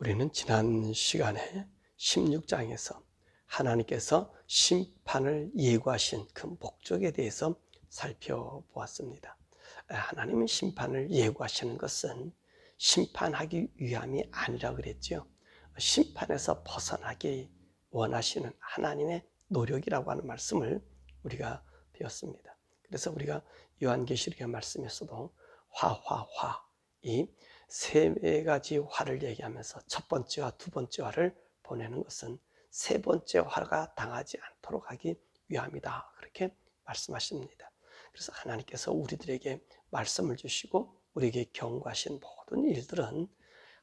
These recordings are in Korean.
우리는 지난 시간에 16장에서 하나님께서 심판을 예고하신 그 목적에 대해서 살펴보았습니다. 하나님은 심판을 예고하시는 것은 심판하기 위함이 아니라 그랬죠. 심판에서 벗어나기 원하시는 하나님의 노력이라고 하는 말씀을 우리가 배웠습니다. 그래서 우리가 요한계시록의 말씀에서도 화, 이 세 가지 화를 얘기하면서 첫 번째 화, 두 번째 화를 보내는 것은 세 번째 화가 당하지 않도록 하기 위함이다, 그렇게 말씀하십니다. 그래서 하나님께서 우리들에게 말씀을 주시고 우리에게 경고하신 모든 일들은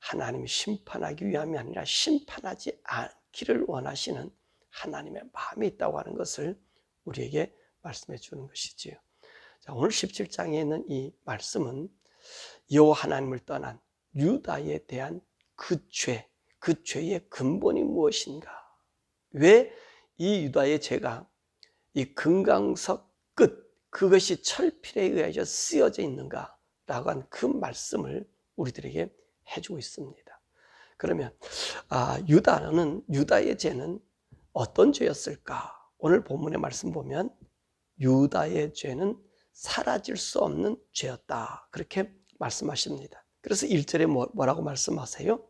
하나님이 심판하기 위함이 아니라 심판하지 않기를 원하시는 하나님의 마음이 있다고 하는 것을 우리에게 말씀해 주는 것이지요. 자, 오늘 17장에 있는 이 말씀은 여호와 하나님을 떠난 유다에 대한 그 죄의 근본이 무엇인가? 왜 이 유다의 죄가 이 금강석 끝, 그것이 철필에 의하여 쓰여져 있는가? 라고 한 그 말씀을 우리들에게 해주고 있습니다. 그러면 유다의 죄는 어떤 죄였을까? 오늘 본문의 말씀 보면 유다의 죄는 사라질 수 없는 죄였다, 그렇게 말씀하십니다. 그래서 1절에 뭐라고 말씀하세요?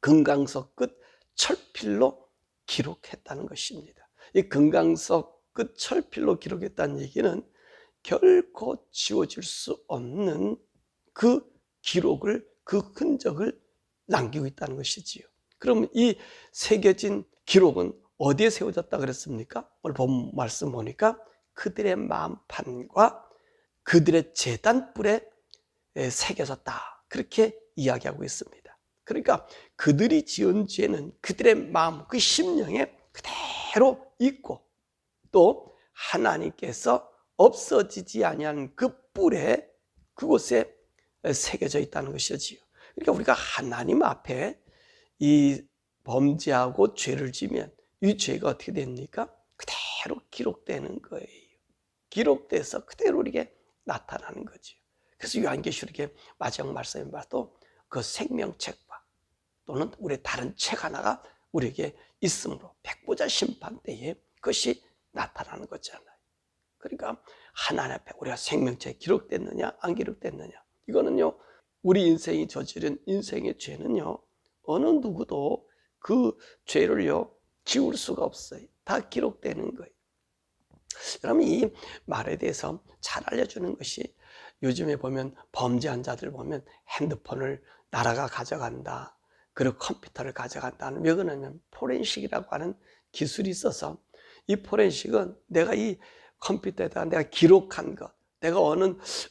금강석 끝 철필로 기록했다는 것입니다. 이 금강석 끝 철필로 기록했다는 얘기는 결코 지워질 수 없는 그 기록을, 그 흔적을 남기고 있다는 것이지요. 그러면 이 새겨진 기록은 어디에 세워졌다 그랬습니까? 오늘 본 말씀 보니까 그들의 마음판과 그들의 제단뿔에 새겨졌다, 그렇게 이야기하고 있습니다. 그러니까 그들이 지은 죄는 그들의 마음, 그 심령에 그대로 있고 또 하나님께서 없어지지 아니하는 그 뿔에, 그곳에 새겨져 있다는 것이지요. 그러니까 우리가 하나님 앞에 이 범죄하고 죄를 지면 이 죄가 어떻게 됩니까? 그대로 기록되는 거예요. 기록돼서 그대로 우리에게 나타나는 거죠. 그래서 요한계시록의 마지막 말씀에 봐도 그 생명책과 또는 우리 다른 책 하나가 우리에게 있으므로 백보자 심판 때에 그것이 나타나는 거잖아요. 그러니까 하나님 앞에 우리가 생명책에 기록됐느냐 안 기록됐느냐, 이거는요, 우리 인생이 저지른 인생의 죄는요, 어느 누구도 그 죄를요 지울 수가 없어요. 다 기록되는 거예요. 그러면 이 말에 대해서 잘 알려주는 것이, 요즘에 보면 범죄한 자들 보면 핸드폰을 나라가 가져간다, 그리고 컴퓨터를 가져간다는, 왜 그러냐면 포렌식이라고 하는 기술이 있어서, 이 포렌식은 내가 이 컴퓨터에다가 내가 기록한 것, 내가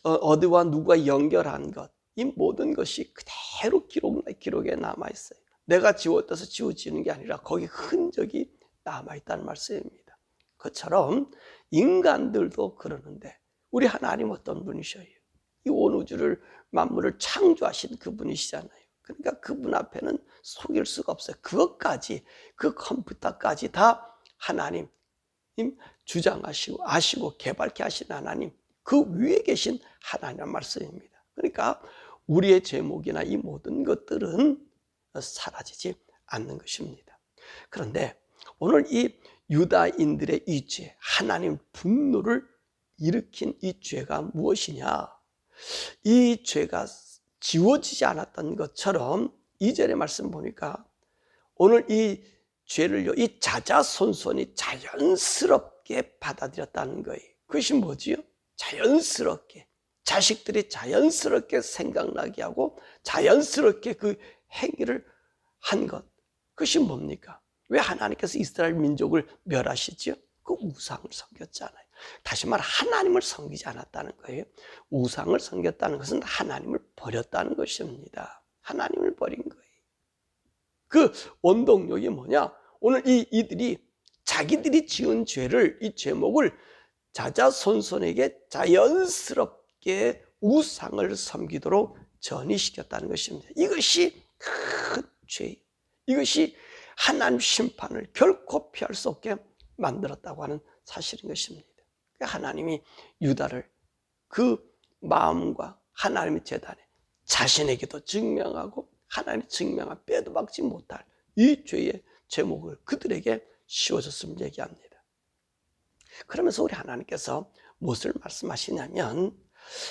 어디와 누가 연결한 것, 이 모든 것이 그대로 기록에 남아있어요. 내가 지웠다서 지워지는 게 아니라 거기 흔적이 남아있다는 말씀입니다. 그처럼 인간들도 그러는데, 우리 하나님 어떤 분이셔요? 이 온 우주를, 만물을 창조하신 그분이시잖아요. 그러니까 그분 앞에는 속일 수가 없어요. 그것까지, 그 컴퓨터까지 다 하나님 주장하시고 아시고 개발케 하신 하나님, 그 위에 계신 하나님의 말씀입니다. 그러니까 우리의 제목이나 이 모든 것들은 사라지지 않는 것입니다. 그런데 오늘 이 유다인들의 이 죄, 하나님 분노를 일으킨 이 죄가 무엇이냐? 이 죄가 지워지지 않았던 것처럼 2절의 말씀 보니까 오늘 이 죄를요, 이 자자손손이 자연스럽게 받아들였다는 거예요. 그것이 뭐지요? 자연스럽게, 자식들이 자연스럽게 생각나게 하고 자연스럽게 그 행위를 한 것, 그것이 뭡니까? 왜 하나님께서 이스라엘 민족을 멸하시죠? 그 우상을 섬겼잖아요. 다시 말해 하나님을 섬기지 않았다는 거예요. 우상을 섬겼다는 것은 하나님을 버렸다는 것입니다. 하나님을 버린 거예요. 그 원동력이 뭐냐? 오늘 이들이 자기들이 지은 죄를, 이 죄목을 자자손손에게 자연스럽게 우상을 섬기도록 전이시켰다는 것입니다. 이것이 큰 죄예요. 이것이 하나님 심판을 결코 피할 수 없게 만들었다고 하는 사실인 것입니다. 하나님이 유다를 그 마음과 하나님의 재단에 자신에게도 증명하고 하나님 증명한 빼도 박지 못할 이 죄의 제목을 그들에게 씌워줬음을 얘기합니다. 그러면서 우리 하나님께서 무엇을 말씀하시냐면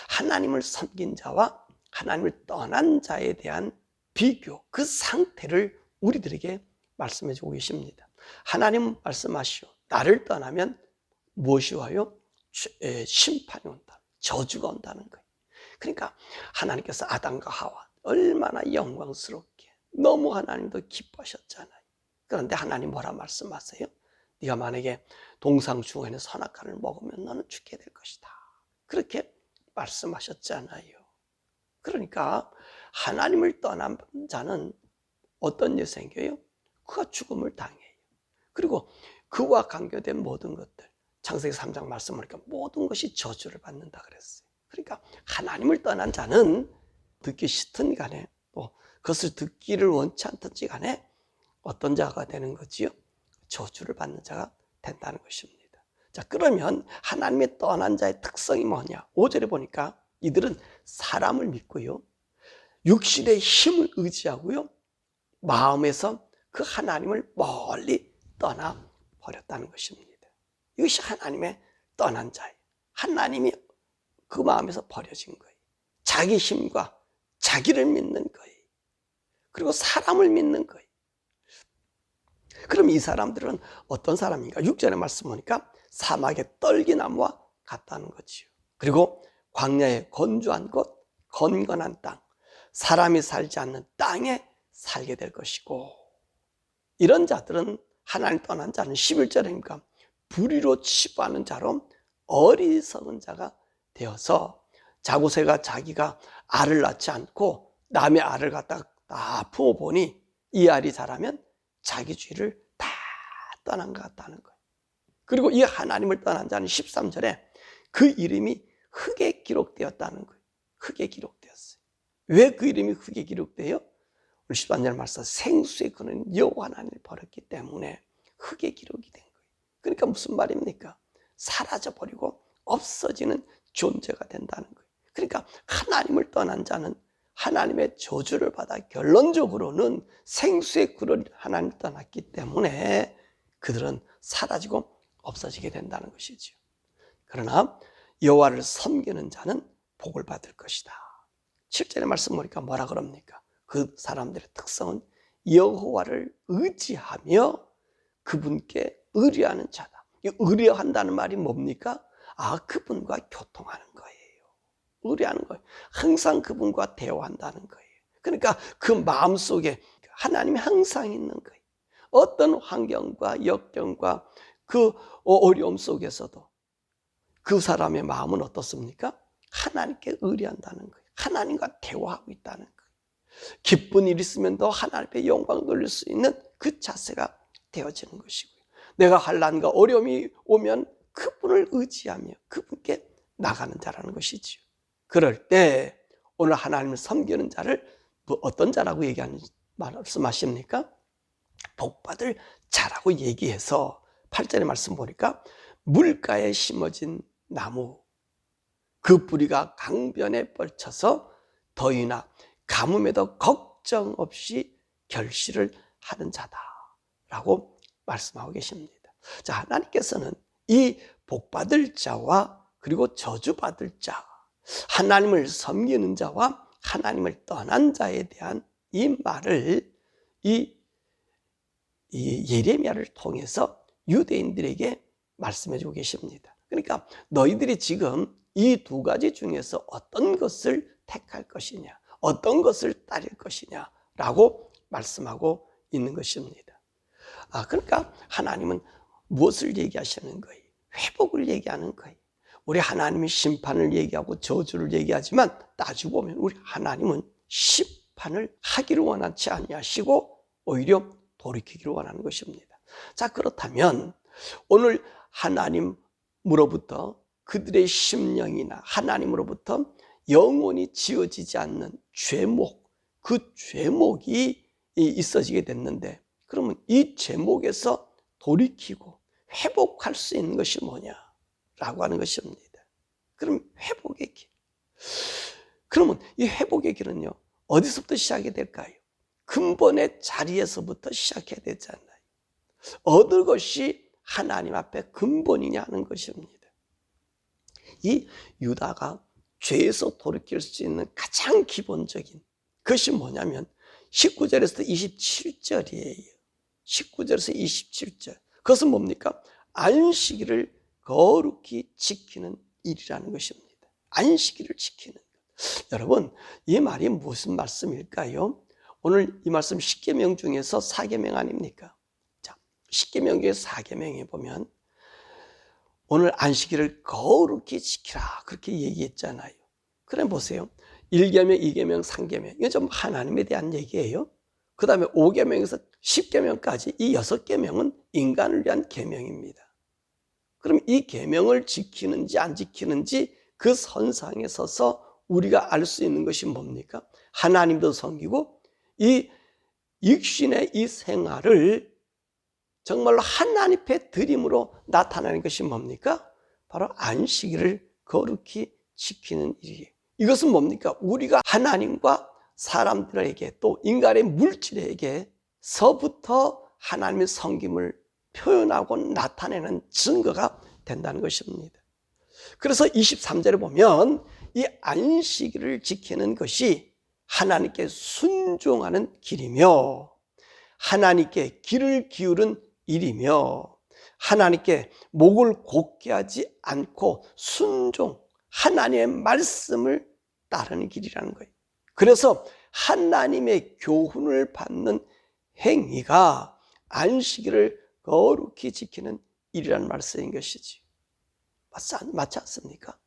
하나님을 섬긴 자와 하나님을 떠난 자에 대한 비교, 그 상태를 우리들에게 말씀해 주고 계십니다. 하나님 말씀하시오. 나를 떠나면 무엇이 와요? 심판이 온다. 저주가 온다는 거예요. 그러니까 하나님께서 아담과 하와 얼마나 영광스럽게 너무 하나님도 기뻐하셨잖아요. 그런데 하나님 뭐라 말씀하세요? 네가 만약에 동상 중에 선악과를 먹으면 너는 죽게 될 것이다. 그렇게 말씀하셨잖아요. 그러니까 하나님을 떠난 자는 어떤 일이 생겨요? 그가 죽음을 당해요. 그리고 그와 관계된 모든 것들, 창세기 3장 말씀하니까 모든 것이 저주를 받는다 그랬어요. 그러니까 하나님을 떠난 자는 듣기 싫든 간에 또 그것을 듣기를 원치 않든지 간에 어떤 자가 되는 거지요? 저주를 받는 자가 된다는 것입니다. 자, 그러면 하나님의 떠난 자의 특성이 뭐냐? 5절에 보니까 이들은 사람을 믿고요, 육신의 힘을 의지하고요, 마음에서 그 하나님을 멀리 떠나 버렸다는 것입니다. 이것이 하나님의 떠난 자예요. 하나님이 그 마음에서 버려진 거예요. 자기 힘과 자기를 믿는 거예요. 그리고 사람을 믿는 거예요. 그럼 이 사람들은 어떤 사람인가? 6절의 말씀 보니까 사막의 떨기나무와 같다는 거지요. 그리고 광야의 건조한 곳, 건건한 땅, 사람이 살지 않는 땅에 살게 될 것이고, 이런 자들은 하나님 떠난 자는 11절이니까 불의로 치부하는 자로 어리석은 자가 되어서 자고새가 자기가 알을 낳지 않고 남의 알을 갖다가 다 품어보니 이 알이 자라면 자기 주의를 다 떠난 것 같다는 거예요. 그리고 이 하나님을 떠난 자는 13절에 그 이름이 흙에 기록되었다는 거예요. 흙에 기록되었어요. 왜 그 이름이 흙에 기록돼요? 오늘 13절 말씀, 생수의 근원 여호와 하나님을 버렸기 때문에 흙에 기록이 된 거예요. 그러니까 무슨 말입니까? 사라져버리고 없어지는 존재가 된다는 거예요. 그러니까 하나님을 떠난 자는 하나님의 저주를 받아 결론적으로는 생수의 근원 하나님을 떠났기 때문에 그들은 사라지고 없어지게 된다는 것이죠. 그러나 여호와를 섬기는 자는 복을 받을 것이다. 7절의 말씀 보니까 뭐라 그럽니까? 그 사람들의 특성은 여호와를 의지하며 그분께 의뢰하는 자다. 이 의뢰한다는 말이 뭡니까? 그분과 교통하는 거예요. 의뢰하는 거예요. 항상 그분과 대화한다는 거예요. 그러니까 그 마음속에 하나님이 항상 있는 거예요. 어떤 환경과 역경과 그 어려움 속에서도 그 사람의 마음은 어떻습니까? 하나님께 의뢰한다는 거예요. 하나님과 대화하고 있다는 거예요. 기쁜 일 있으면 더 하나님의 영광 돌릴 수 있는 그 자세가 되어지는 것이고요. 내가 환난과 어려움이 오면 그분을 의지하며 그분께 나가는 자라는 것이지요. 그럴 때 오늘 하나님을 섬기는 자를 어떤 자라고 말씀하십니까? 복받을 자라고 얘기해서 8절의 말씀 보니까 물가에 심어진 나무, 그 뿌리가 강변에 뻗쳐서 더위나 가뭄에도 걱정 없이 결실을 하는 자다라고 말씀하고 계십니다. 자, 하나님께서는 이 복받을 자와 그리고 저주받을 자, 하나님을 섬기는 자와 하나님을 떠난 자에 대한 이 말을 이 예레미야를 통해서 유대인들에게 말씀해 주고 계십니다. 그러니까 너희들이 지금 이 두 가지 중에서 어떤 것을 택할 것이냐, 어떤 것을 따를 것이냐라고 말씀하고 있는 것입니다. 그러니까 하나님은 무엇을 얘기하시는 거예요? 회복을 얘기하는 거예요. 우리 하나님이 심판을 얘기하고 저주를 얘기하지만 따지고 보면 우리 하나님은 심판을 하기를 원하지 아니하시고 오히려 돌이키기를 원하는 것입니다. 자, 그렇다면 오늘 하나님으로부터 그들의 심령이나 하나님으로부터 영원히 지워지지 않는 죄목, 그 죄목이 있어지게 됐는데, 그러면 이 죄목에서 돌이키고 회복할 수 있는 것이 뭐냐라고 하는 것입니다. 그럼 회복의 길. 그러면 이 회복의 길은요, 어디서부터 시작이 될까요? 근본의 자리에서부터 시작해야 되잖아요. 어느 것이 하나님 앞에 근본이냐 하는 것입니다. 이 유다가 죄에서 돌이킬 수 있는 가장 기본적인 것이 뭐냐면 19절에서 27절이에요. 19절에서 27절. 그것은 뭡니까? 안식일을 거룩히 지키는 일이라는 것입니다. 안식일을 지키는 것. 여러분, 이 말이 무슨 말씀일까요? 오늘 이 말씀 10계명 중에서 4계명 아닙니까? 자, 10계명 중에 4계명에 보면 오늘 안식일을 거룩히 지키라 그렇게 얘기했잖아요. 그래 보세요. 1계명, 2계명, 3계명 이건 좀 하나님에 대한 얘기예요. 그 다음에 5계명에서 10계명까지 이 6계명은 인간을 위한 계명입니다. 그럼 이 계명을 지키는지 안 지키는지 그 선상에 서서 우리가 알 수 있는 것이 뭡니까? 하나님도 섬기고 이 육신의 이 생활을 정말로 하나님 앞에 드림으로 나타나는 것이 뭡니까? 바로 안식일을 거룩히 지키는 일이에요. 이것은 뭡니까? 우리가 하나님과 사람들에게 또 인간의 물질에게서부터 하나님의 섬김을 표현하고 나타내는 증거가 된다는 것입니다. 그래서 23절에 보면 이 안식일을 지키는 것이 하나님께 순종하는 길이며 하나님께 귀를 기울인 일이며 하나님께 목을 곧게 하지 않고 순종, 하나님의 말씀을 따르는 길이라는 거예요. 그래서 하나님의 교훈을 받는 행위가 안식일을 거룩히 지키는 일이라는 말씀인 것이지. 맞지 않습니까?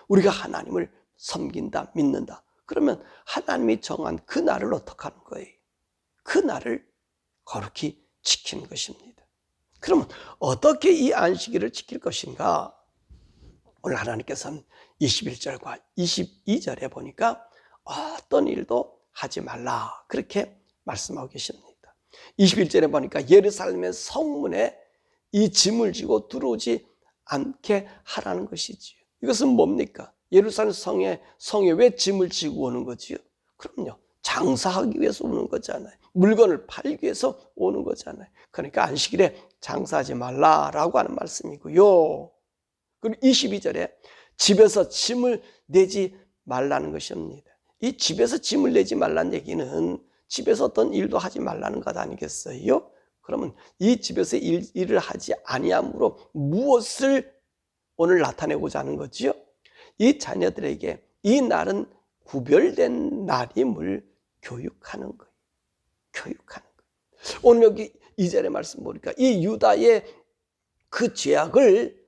우리가 하나님을 섬긴다, 믿는다. 그러면 하나님이 정한 그 날을 어떻게 하는 거예요? 그 날을 거룩히 지키는 것입니다. 그러면 어떻게 이 안식일을 지킬 것인가? 오늘 하나님께서는 21절과 22절에 보니까 어떤 일도 하지 말라 그렇게 말씀하고 계십니다. 21절에 보니까 예루살렘의 성문에 이 짐을 지고 들어오지 않게 하라는 것이지요. 이것은 뭡니까? 예루살렘 성에 왜 짐을 지고 오는 거지요? 그럼요, 장사하기 위해서 오는 거잖아요. 물건을 팔기 위해서 오는 거잖아요. 그러니까 안식일에 장사하지 말라라고 하는 말씀이고요. 그리고 22절에 집에서 짐을 내지 말라는 것입니다. 이 집에서 짐을 내지 말라는 얘기는 집에서 어떤 일도 하지 말라는 것 아니겠어요? 그러면 이 집에서 일을 하지 아니함으로 무엇을 오늘 나타내고자 하는 거지요? 이 자녀들에게 이 날은 구별된 날임을 교육하는 거예요. 교육하는 거예요. 오늘 여기 2절의 말씀 보니까 이 유다의 그 죄악을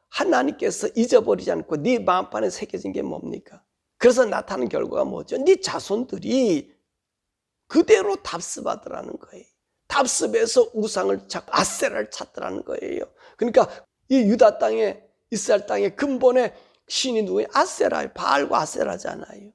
하나님께서 잊어버리지 않고 네 마음판에 새겨진 게 뭡니까? 그래서 나타나는 결과가 뭐죠? 네 자손들이 그대로 답습하더라는 거예요. 답습에서 우상을 찾고 아세라를 찾더라는 거예요. 그러니까 이 유다 땅에 이스라엘 땅의 근본의 신이 누구예요? 아세라예요. 바알과 아세라잖아요.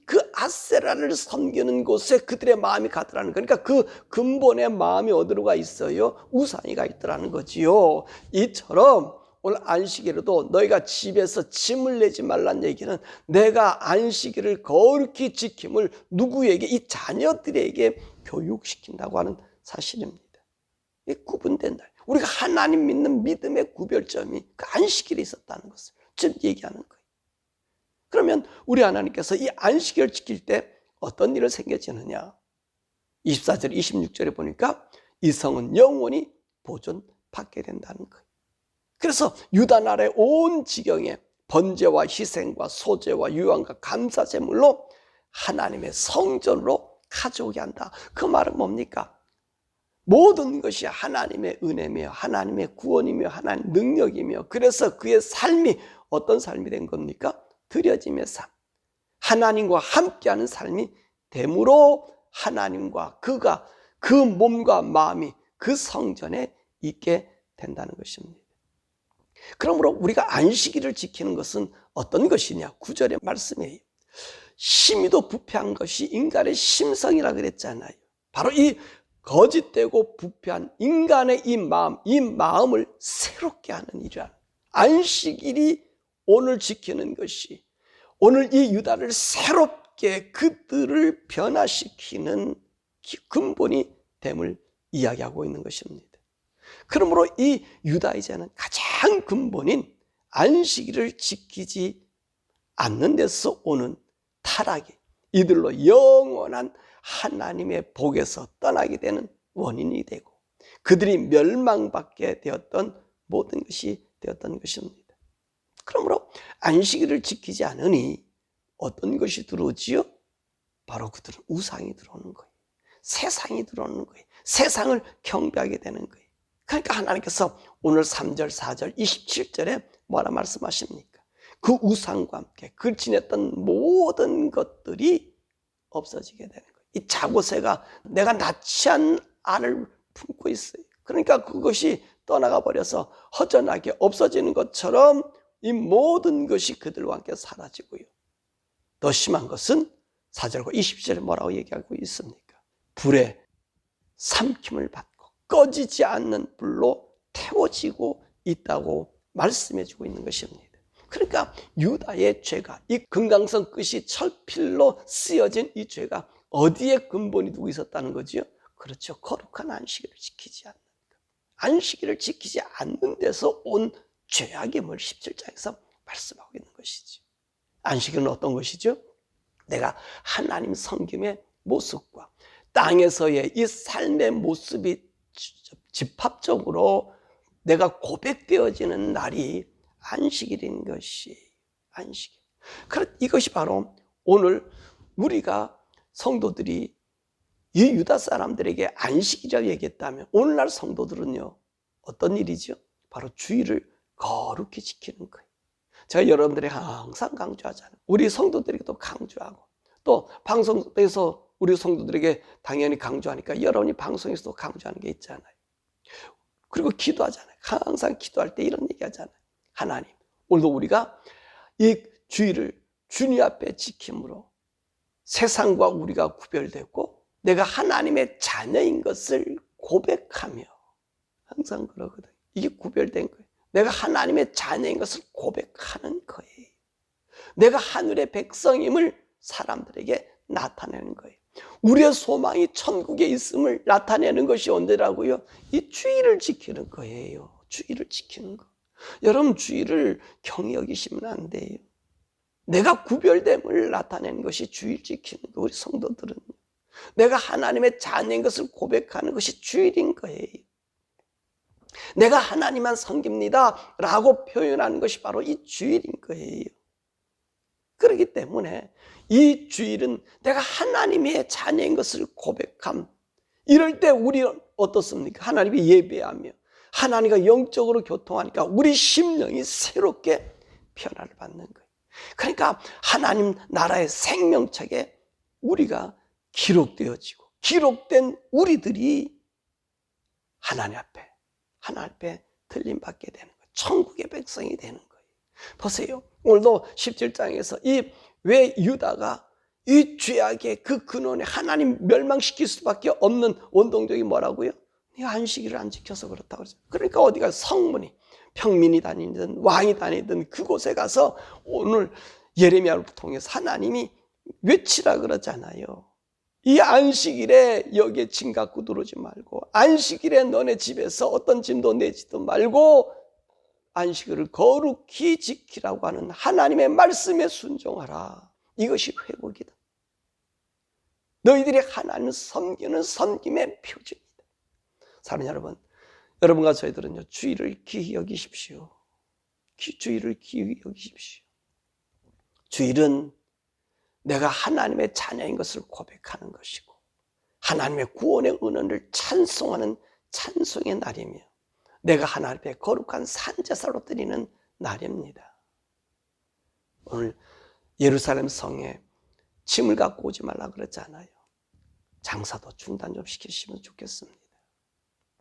그 아세라를 섬기는 곳에 그들의 마음이 가더라는 거예요. 그러니까 그 근본의 마음이 어디로 가 있어요? 우상이 가 있더라는 거지요. 이처럼 오늘 안식일에도 너희가 집에서 짐을 내지 말란 얘기는 내가 안식일을 거룩히 지킴을 누구에게? 이 자녀들에게 교육시킨다고 하는 사실입니다. 이 구분된 날. 우리가 하나님 믿는 믿음의 구별점이 그 안식일에 있었다는 것을 지금 얘기하는 거예요. 그러면 우리 하나님께서 이 안식일을 지킬 때 어떤 일이 생겨지느냐? 24절, 26절에 보니까 이 성은 영원히 보존받게 된다는 거예요. 그래서 유다 나라의 온 지경에 번제와 희생과 소제와 유황과 감사 제물로 하나님의 성전으로 가져오게 한다. 그 말은 뭡니까? 모든 것이 하나님의 은혜며 하나님의 구원이며 하나님의 능력이며 그래서 그의 삶이 어떤 삶이 된 겁니까? 드려짐의 삶. 하나님과 함께하는 삶이 됨으로 하나님과 그가 그 몸과 마음이 그 성전에 있게 된다는 것입니다. 그러므로 우리가 안식일을 지키는 것은 어떤 것이냐? 9절의 말씀이에요. 심히도 부패한 것이 인간의 심성이라 그랬잖아요. 바로 이 거짓되고 부패한 인간의 이 마음을 새롭게 하는 일이라. 안식일이 오늘 지키는 것이 오늘 이 유다를 새롭게 그들을 변화시키는 근본이 됨을 이야기하고 있는 것입니다. 그러므로 이 유다의 죄는 가장 근본인 안식일을 지키지 않는 데서 오는 타락이 이들로 영원한 하나님의 복에서 떠나게 되는 원인이 되고 그들이 멸망받게 되었던 모든 것이 되었던 것입니다. 그러므로 안식일을 지키지 않으니 어떤 것이 들어오지요? 바로 그들은 우상이 들어오는 거예요. 세상이 들어오는 거예요. 세상을 경배하게 되는 거예요. 그러니까 하나님께서 오늘 3절, 4절, 27절에 뭐라 말씀하십니까? 그 우상과 함께 그 지냈던 모든 것들이 없어지게 되는 거예요. 이 자고새가 내가 낳지한 알을 품고 있어요. 그러니까 그것이 떠나가 버려서 허전하게 없어지는 것처럼 이 모든 것이 그들과 함께 사라지고요. 더 심한 것은 4절과 20절에 뭐라고 얘기하고 있습니까? 불에 삼킴을 받고 꺼지지 않는 불로 태워지고 있다고 말씀해주고 있는 것입니다. 그러니까 유다의 죄가 이 금강석 끝이 철필로 쓰여진 이 죄가 어디에 근본이 두고 있었다는 거지요? 그렇죠. 거룩한 안식일을 지키지 않는 것. 안식일을 지키지 않는 데서 온 죄악임을 17장에서 말씀하고 있는 것이죠. 안식일은 어떤 것이죠? 내가 하나님 섬김의 모습과 땅에서의 이 삶의 모습이 집합적으로 내가 고백되어지는 날이 안식일인 것이 안식일. 이것이 바로 오늘 우리가 성도들이 이 유다 사람들에게 안식이라고 얘기했다면 오늘날 성도들은요 어떤 일이죠? 바로 주일을 거룩히 지키는 거예요. 제가 여러분들에게 항상 강조하잖아요. 우리 성도들에게도 강조하고 또 방송에서 우리 성도들에게 당연히 강조하니까 여러분이 방송에서도 강조하는 게 있잖아요. 그리고 기도하잖아요. 항상 기도할 때 이런 얘기 하잖아요. 하나님, 오늘도 우리가 이 주일을 주님 앞에 지킴으로 세상과 우리가 구별되고 내가 하나님의 자녀인 것을 고백하며 항상 그러거든요. 이게 구별된 거예요. 내가 하나님의 자녀인 것을 고백하는 거예요. 내가 하늘의 백성임을 사람들에게 나타내는 거예요. 우리의 소망이 천국에 있음을 나타내는 것이 언제라고요? 이 주일을 지키는 거예요. 주일을 지키는 거. 여러분 주일을 경히 여기시면 안 돼요. 내가 구별됨을 나타내는 것이 주일 지키는 거. 우리 성도들은 내가 하나님의 자녀인 것을 고백하는 것이 주일인 거예요. 내가 하나님만 섬깁니다 라고 표현하는 것이 바로 이 주일인 거예요. 그렇기 때문에 이 주일은 내가 하나님의 자녀인 것을 고백함. 이럴 때 우리는 어떻습니까? 하나님이 예배하며 하나님과 영적으로 교통하니까 우리 심령이 새롭게 변화를 받는 거예요. 그러니까 하나님 나라의 생명책에 우리가 기록되어지고 기록된 우리들이 하나님 앞에 들림받게 되는 거예요. 천국의 백성이 되는 거예요. 보세요. 오늘도 17장에서 왜 유다가 이 죄악의 그 근원에 하나님 멸망시킬 수밖에 없는 원동력이 뭐라고요? 네가 안식일을 안 지켜서 그렇다고 그러죠. 그러니까 어디가 성문이 평민이 다니든 왕이 다니든 그곳에 가서 오늘 예레미야를 통해서 하나님이 외치라 그러잖아요. 이 안식일에 여기에 짐 갖고 들어오지 말고 안식일에 너네 집에서 어떤 짐도 내지도 말고 안식일을 거룩히 지키라고 하는 하나님의 말씀에 순종하라. 이것이 회복이다. 너희들이 하나님을 섬기는 섬김의 표징이다. 사랑하는 여러분, 여러분과 저희들은요 주일을 귀히 여기십시오. 주일을 귀히 여기십시오. 주일은 내가 하나님의 자녀인 것을 고백하는 것이고 하나님의 구원의 은혜를 찬송하는 찬송의 날이며 내가 하나님 앞에 거룩한 산제사로 드리는 날입니다. 오늘 예루살렘 성에 짐을 갖고 오지 말라 그랬잖아요. 장사도 중단 좀 시키시면 좋겠습니다.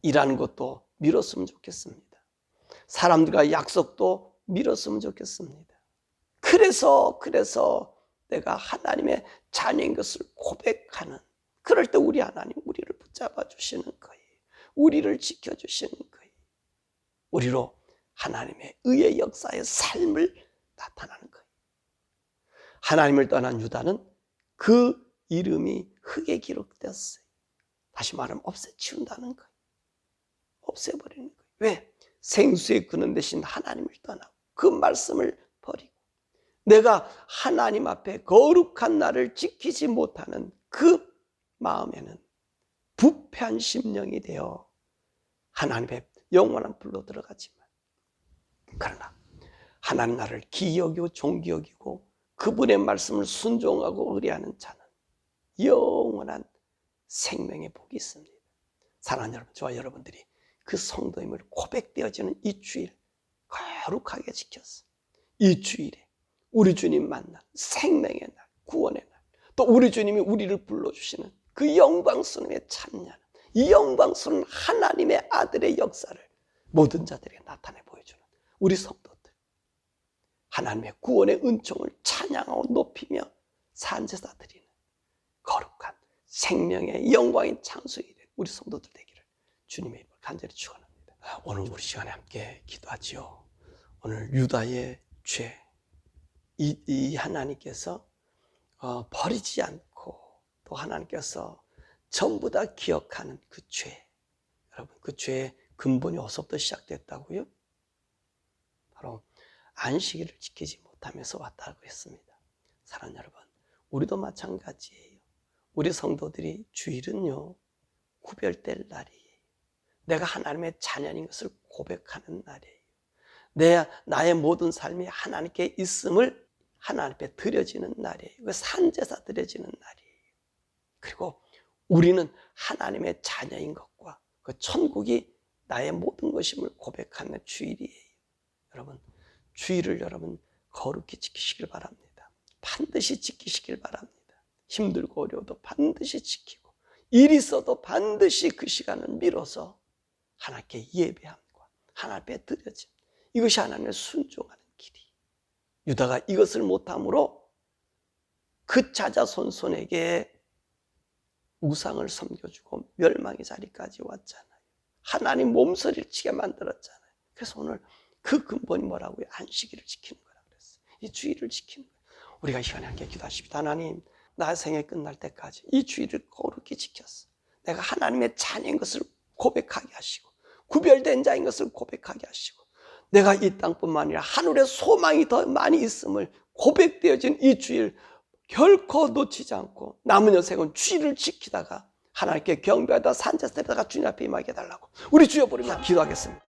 일하는 것도 미뤘으면 좋겠습니다. 사람들과 약속도 미뤘으면 좋겠습니다. 그래서 내가 하나님의 자녀인 것을 고백하는 그럴 때 우리 하나님 우리를 붙잡아 주시는 거예요. 우리를 지켜주시는 거예요. 우리로 하나님의 의의 역사의 삶을 나타나는 거예요. 하나님을 떠난 유다는 그 이름이 흙에 기록되었어요. 다시 말하면 없애치운다는 거예요. 없애버리는 거예요. 왜? 생수의 근원 되신 하나님을 떠나고 그 말씀을 버리고 내가 하나님 앞에 거룩한 나를 지키지 못하는 그 마음에는 부패한 심령이 되어 하나님의 영원한 불로 들어가지만, 그러나 하나님 나를 기이 여기고 존귀 여기고 그분의 말씀을 순종하고 의뢰하는 자는 영원한 생명의 복이 있습니다. 사랑하는 여러분, 저와 여러분들이 그 성도임을 고백되어지는 이 주일 거룩하게 지켰어. 이 주일에 우리 주님 만난 생명의 날, 구원의 날, 또 우리 주님이 우리를 불러주시는 그 영광스러움의 찬양, 이 영광스러운 하나님의 아들의 역사를 모든 자들에게 나타내 보여주는 우리 성도들, 하나님의 구원의 은총을 찬양하고 높이며 산제사 드리는 거룩한 생명의 영광인 창수일에 우리 성도들 되기를 주님의 이름으로 간절히 축원합니다. 오늘 우리 시간에 함께 기도하지요. 오늘 유다의 죄, 이 하나님께서 버리지 않고 또 하나님께서 전부 다 기억하는 그 죄, 여러분 그 죄의 근본이 어디서부터 시작됐다고요? 바로 안식일을 지키지 못하면서 왔다고 했습니다. 사랑하는 여러분, 우리도 마찬가지예요. 우리 성도들이 주일은요 구별될 날이에요. 내가 하나님의 자녀인 것을 고백하는 날이에요. 나의 모든 삶이 하나님께 있음을 하나님 앞에 드려지는 날이에요. 산제사 드려지는 날이에요. 그리고 우리는 하나님의 자녀인 것과 그 천국이 나의 모든 것임을 고백하는 주일이에요. 여러분, 주일을 여러분 거룩히 지키시길 바랍니다. 반드시 지키시길 바랍니다. 힘들고 어려워도 반드시 지키고 일이 있어도 반드시 그 시간을 미뤄서 하나님께 예배함과 하나님 앞에 드려짐, 이것이 하나님을 순종하는 길이. 유다가 이것을 못함으로 그 자자손손에게 우상을 섬겨주고 멸망의 자리까지 왔잖아요. 하나님 몸서리를 치게 만들었잖아요. 그래서 오늘 그 근본이 뭐라고요? 안식일을 지키는 거라고 그랬어요. 이 주일을 지키는 거예요. 우리가 이 시간에 함께 기도하십시다. 하나님, 나의 생애 끝날 때까지 이 주일을 거룩히 지켰어. 내가 하나님의 자녀인 것을 고백하게 하시고 구별된 자인 것을 고백하게 하시고 내가 이 땅뿐만 아니라 하늘의 소망이 더 많이 있음을 고백되어진 이 주일 결코 놓치지 않고 남은 여생은 주일을 지키다가 하나님께 경배하다 산제사에다가 주님 앞에 임하게 해달라고 우리 주여 부르며 기도하겠습니다.